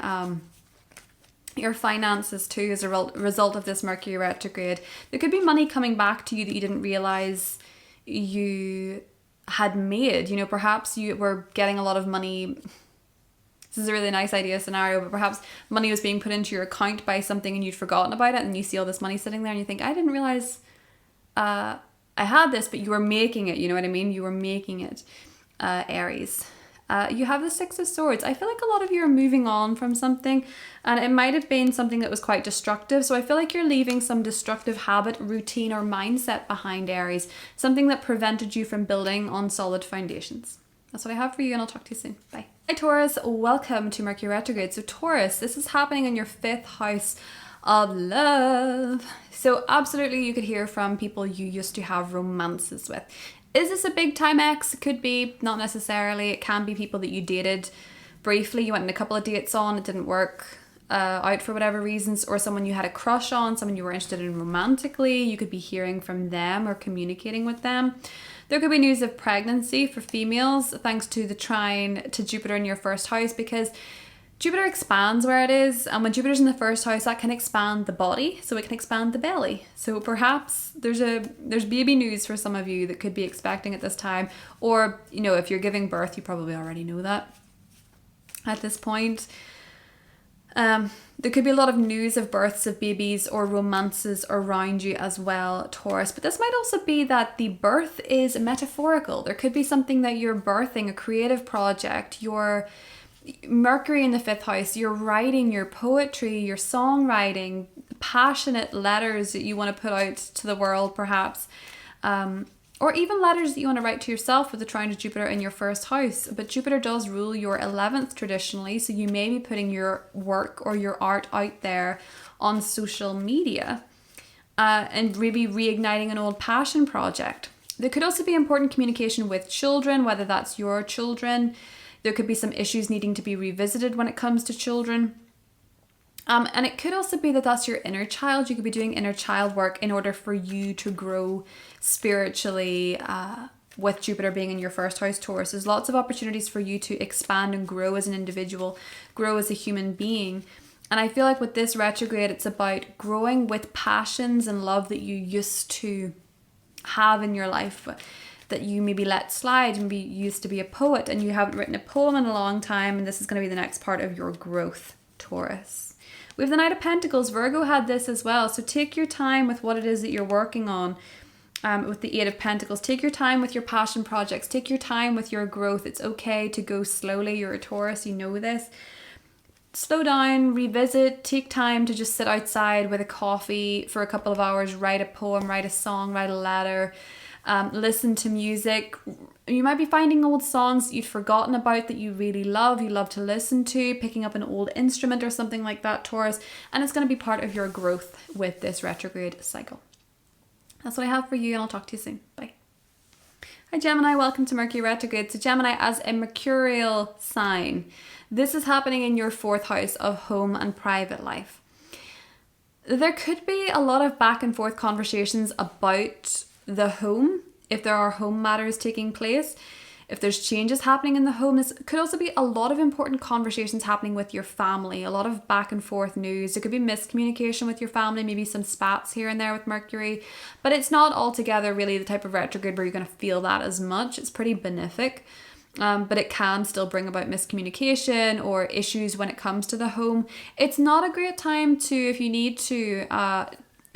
your finances too as a result of this Mercury retrograde. There could be money coming back to you that you didn't realize you had made. Perhaps you were getting a lot of money. This is a really nice idea scenario, but perhaps money was being put into your account by something and you'd forgotten about it, and you see all this money sitting there and you think, I didn't realize I had this, but you were making it. You know what I mean? You were making it, Aries. You have the Six of Swords. I feel like a lot of you are moving on from something, and it might have been something that was quite destructive. So I feel like you're leaving some destructive habit, routine, or mindset behind, Aries. Something that prevented you from building on solid foundations. That's what I have for you, and I'll talk to you soon. Bye. Hi Taurus, welcome to Mercury retrograde. So Taurus, this is happening in your 5th house of love. So absolutely you could hear from people you used to have romances with. Is this a big time ex? It could be, not necessarily. It can be people that you dated briefly. You went on a couple of dates on, it didn't work out for whatever reasons, or someone you had a crush on, someone you were interested in romantically. You could be hearing from them or communicating with them. There could be news of pregnancy for females thanks to the trine to Jupiter in your 1st house, because Jupiter expands where it is, and when Jupiter's in the 1st house, that can expand the body, so it can expand the belly. So perhaps there's baby news for some of you that could be expecting at this time, or if you're giving birth, you probably already know that at this point. There could be a lot of news of births of babies or romances around you as well, Taurus. But this might also be that the birth is metaphorical. There could be something that you're birthing, a creative project, your Mercury in the 5th house, you're writing your poetry, your songwriting, passionate letters that you want to put out to the world perhaps. Or even letters that you want to write to yourself with the trine to Jupiter in your 1st house. But Jupiter does rule your 11th traditionally, so you may be putting your work or your art out there on social media and maybe reigniting an old passion project. There could also be important communication with children, whether that's your children. There could be some issues needing to be revisited when it comes to children. And it could also be that that's your inner child. You could be doing inner child work in order for you to grow spiritually with Jupiter being in your 1st house, Taurus. There's lots of opportunities for you to expand and grow as an individual, grow as a human being. And I feel like with this retrograde, it's about growing with passions and love that you used to have in your life, that you maybe let slide. Maybe you used to be a poet and you haven't written a poem in a long time, and this is going to be the next part of your growth, Taurus. We have the Knight of Pentacles. Virgo had this as well. So take your time with what it is that you're working on. With the 8 of Pentacles, take your time with your passion projects. Take your time with your growth. It's okay to go slowly. You're a Taurus, you know this. Slow down, revisit, take time to just sit outside with a coffee for a couple of hours, write a poem, write a song, write a letter, listen to music. You might be finding old songs that you'd forgotten about that you really love, you love to listen to, picking up an old instrument or something like that, Taurus, and it's going to be part of your growth with this retrograde cycle. That's what I have for you, and I'll talk to you soon. Bye. Hi Gemini, welcome to Mercury retrograde. So Gemini, as a mercurial sign, this is happening in your 4th house of home and private life. There could be a lot of back and forth conversations about the home, if there are home matters taking place, if there's changes happening in the home. This could also be a lot of important conversations happening with your family, a lot of back and forth news. There could be miscommunication with your family, maybe some spats here and there with Mercury, but it's not altogether really the type of retrograde where you're going to feel that as much. It's pretty benefic. but it can still bring about miscommunication or issues when it comes to the home. It's not a great time to, if you need to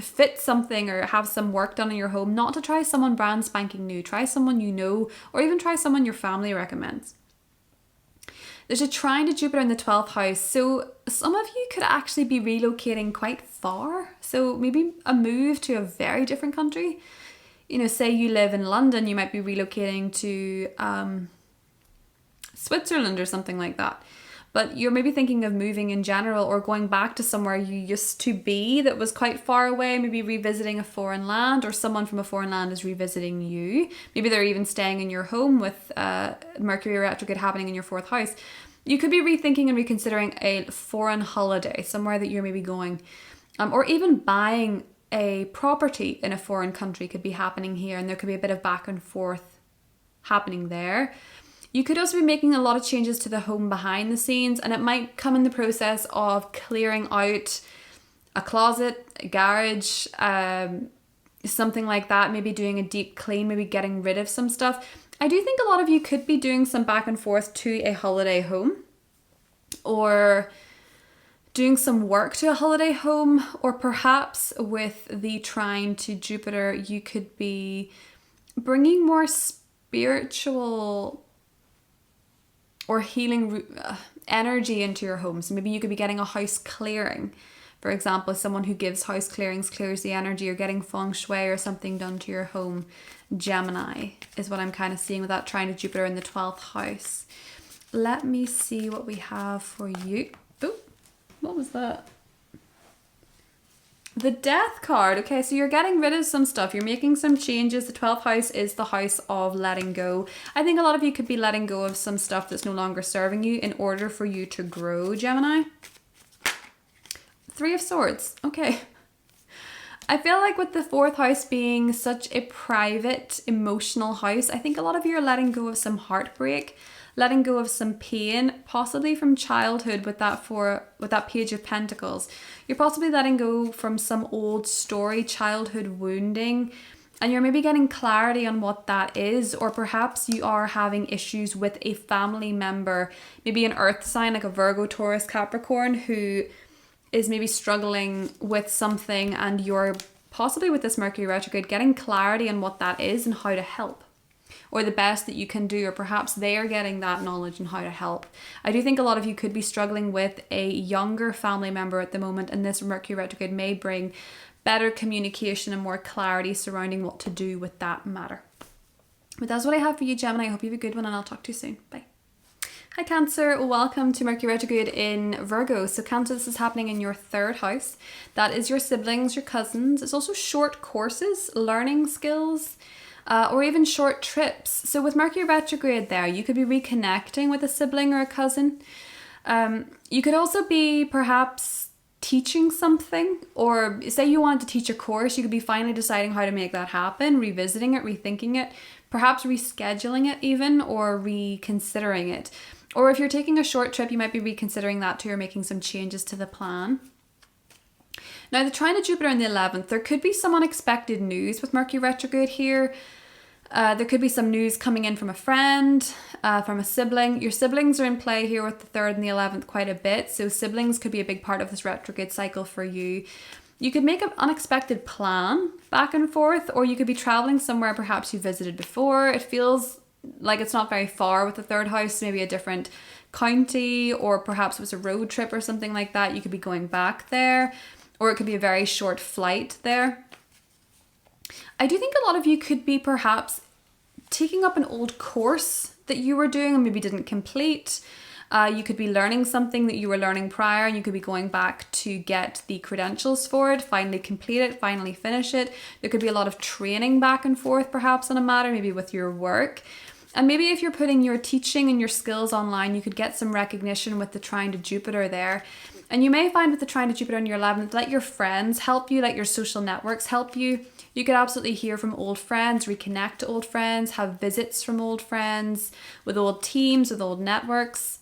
fit something or have some work done in your home, not to try someone brand spanking new. Try someone you know, or even try someone your family recommends. There's a trine to Jupiter in the 12th house. So some of you could actually be relocating quite far. So maybe a move to a very different country. You know, say you live in London, you might be relocating to Switzerland or something like that. But you're maybe thinking of moving in general, or going back to somewhere you used to be that was quite far away, maybe revisiting a foreign land, or someone from a foreign land is revisiting you. Maybe they're even staying in your home with Mercury retrograde happening in your 4th house. You could be rethinking and reconsidering a foreign holiday, somewhere that you're maybe going, or even buying a property in a foreign country could be happening here, and there could be a bit of back and forth happening there. You could also be making a lot of changes to the home behind the scenes, and it might come in the process of clearing out a closet, a garage, something like that, maybe doing a deep clean, maybe getting rid of some stuff. I do think a lot of you could be doing some back and forth to a holiday home, or doing some work to a holiday home, or perhaps with the trine to Jupiter, you could be bringing more spiritual or healing energy into your home. So maybe you could be getting a house clearing. For example, someone who gives house clearings clears the energy, or getting feng shui or something done to your home. Gemini is what I'm kind of seeing with that trine to Jupiter in the 12th house. Let me see what we have for you. Oh, what was that? The Death card. Okay, so you're getting rid of some stuff. You're making some changes. The 12th house is the house of letting go. I think a lot of you could be letting go of some stuff that's no longer serving you in order for you to grow, Gemini. 3 of Swords. Okay. I feel like with the 4th house being such a private, emotional house, I think a lot of you are letting go of some heartbreak, letting go of some pain, possibly from childhood with that Page of Pentacles. You're possibly letting go from some old story, childhood wounding, and you're maybe getting clarity on what that is, or perhaps you are having issues with a family member, maybe an earth sign like a Virgo, Taurus, Capricorn, who is maybe struggling with something, and you're possibly with this Mercury retrograde getting clarity on what that is and how to help, or the best that you can do, or perhaps they are getting that knowledge on how to help. I do think a lot of you could be struggling with a younger family member at the moment, and this Mercury retrograde may bring better communication and more clarity surrounding what to do with that matter. But that's what I have for you, Gemini. I hope you have a good one, and I'll talk to you soon. Bye. Hi Cancer, welcome to Mercury retrograde in Virgo. So Cancer, this is happening in your 3rd house. That is your siblings, your cousins. It's also short courses, learning skills, or even short trips. So with Mercury retrograde there, you could be reconnecting with a sibling or a cousin. You could also be perhaps teaching something, or say you wanted to teach a course, you could be finally deciding how to make that happen, revisiting it, rethinking it, perhaps rescheduling it even, or reconsidering it. Or if you're taking a short trip, you might be reconsidering that too, or making some changes to the plan. Now, the trine of Jupiter in the 11th, there could be some unexpected news with Mercury retrograde here. There could be some news coming in from a friend, from a sibling. Your siblings are in play here with the 3rd and the 11th quite a bit. So siblings could be a big part of this retrograde cycle for you. You could make an unexpected plan back and forth, or you could be traveling somewhere perhaps you visited before. It feels like it's not very far with the 3rd house, maybe a different county, or perhaps it was a road trip or something like that. You could be going back there, or it could be a very short flight there. I do think a lot of you could be perhaps taking up an old course that you were doing and maybe didn't complete. You could be learning something that you were learning prior, and you could be going back to get the credentials for it, finally complete it, finally finish it. There could be a lot of training back and forth perhaps on a matter, maybe with your work. And maybe if you're putting your teaching and your skills online, you could get some recognition with the trine to Jupiter there. And you may find with the trine to Jupiter in your 11th, let your friends help you, let your social networks help you. You could absolutely hear from old friends, reconnect to old friends, have visits from old friends, with old teams, with old networks.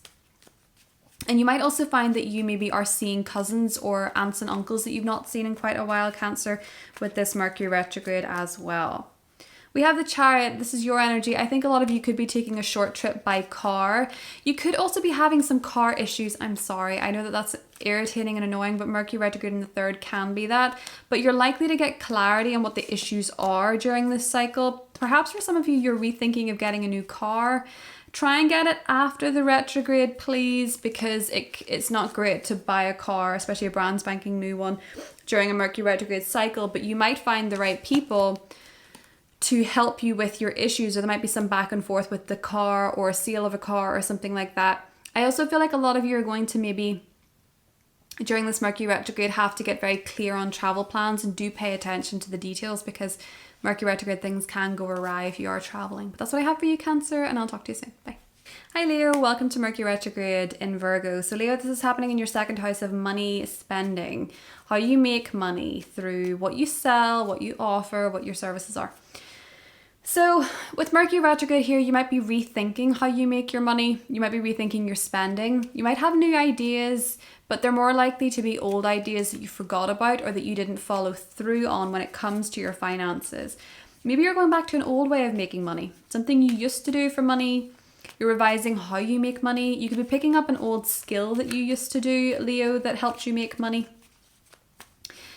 And you might also find that you maybe are seeing cousins or aunts and uncles that you've not seen in quite a while, Cancer, with this Mercury retrograde as well. We have the Chariot. This is your energy. I think a lot of you could be taking a short trip by car. You could also be having some car issues. I'm sorry. I know that that's irritating and annoying, but Mercury retrograde in the third can be that. But you're likely to get clarity on what the issues are during this cycle. Perhaps for some of you, you're rethinking of getting a new car. Try and get it after the retrograde, please, because it's not great to buy a car, especially a brand spanking new one, during a Mercury retrograde cycle. But you might find the right people to help you with your issues, or there might be some back and forth with the car or a sale of a car or something like that. I also feel like a lot of you are going to maybe, during this Mercury retrograde, have to get very clear on travel plans, and do pay attention to the details, because Mercury retrograde things can go awry if you are traveling. But that's what I have for you, Cancer, and I'll talk to you soon. Bye. Hi Leo, welcome to Mercury retrograde in Virgo. So Leo, this is happening in your second house of money spending, how you make money through what you sell, what you offer, what your services are. So with Mercury retrograde here, you might be rethinking how you make your money. You might be rethinking your spending. You might have new ideas, but they're more likely to be old ideas that you forgot about or that you didn't follow through on when it comes to your finances. Maybe you're going back to an old way of making money, something you used to do for money. You're revising how you make money. You could be picking up an old skill that you used to do, Leo, that helped you make money.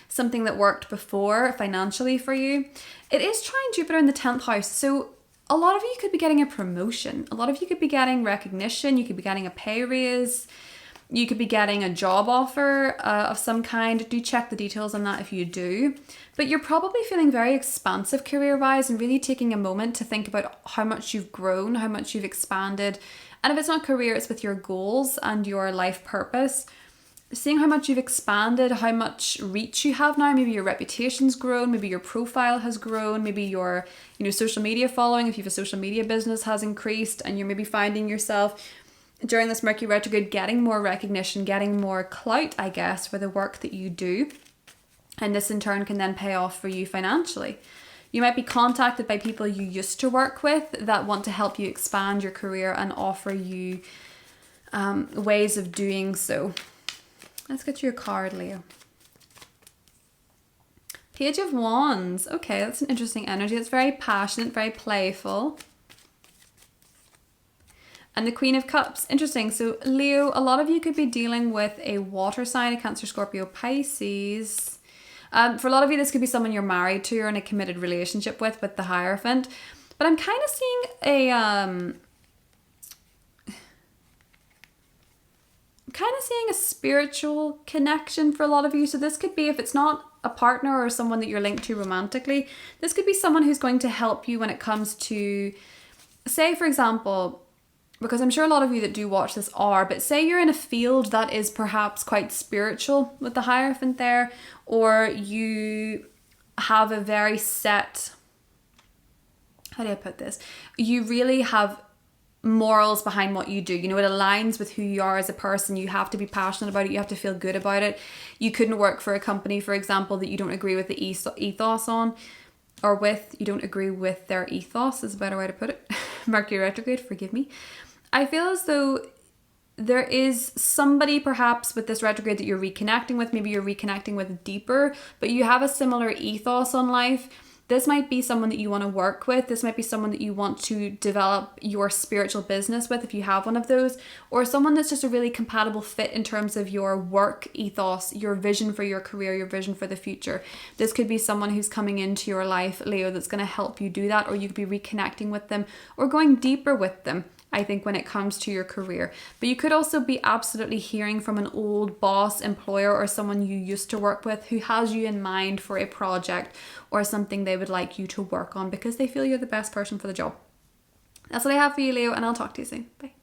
Something that worked before financially for you. It is Trine Jupiter in the 10th house. So a lot of you could be getting a promotion. A lot of you could be getting recognition. You could be getting a pay raise. You could be getting a job offer of some kind. Do check the details on that if you do. But you're probably feeling very expansive career-wise and really taking a moment to think about how much you've grown, how much you've expanded. And if it's not career, it's with your goals and your life purpose. Seeing how much you've expanded, how much reach you have now. Maybe your reputation's grown, maybe your profile has grown, maybe your social media following, if you have a social media business, has increased, and you're maybe finding yourself during this Mercury retrograde getting more recognition, getting more clout, I guess, for the work that you do. And this in turn can then pay off for you financially. You might be contacted by people you used to work with that want to help you expand your career and offer you ways of doing so. Let's get you a card, Leo. Page of Wands. Okay, that's an interesting energy. It's very passionate, very playful. And the Queen of Cups. Interesting. So Leo, a lot of you could be dealing with a water sign, a Cancer, Scorpio, Pisces. For a lot of you, this could be someone you're married to or in a committed relationship with the Hierophant. But I'm kind of seeing a spiritual connection for a lot of you. So this could be, if it's not a partner or someone that you're linked to romantically, this could be someone who's going to help you when it comes to, say for example, because I'm sure a lot of you that do watch this are, but say you're in a field that is perhaps quite spiritual with the Hierophant there, or you have a very set, how do I put this? You really have morals behind what you do. It aligns with who you are as a person. You have to be passionate about it. You have to feel good about it. You couldn't work for a company, for example, that you don't agree with the ethos on, or with, you don't agree with their ethos is a better way to put it. Mercury retrograde, forgive me. I feel as though there is somebody perhaps with this retrograde that you're reconnecting with. Maybe you're reconnecting with deeper, but you have a similar ethos on life. This might be someone that you want to work with. This might be someone that you want to develop your spiritual business with if you have one of those, or someone that's just a really compatible fit in terms of your work ethos, your vision for your career, your vision for the future. This could be someone who's coming into your life, Leo, that's going to help you do that, or you could be reconnecting with them or going deeper with them, I think, when it comes to your career. But you could also be absolutely hearing from an old boss, employer, or someone you used to work with who has you in mind for a project or something they would like you to work on because they feel you're the best person for the job. That's what I have for you, Leo, and I'll talk to you soon. Bye.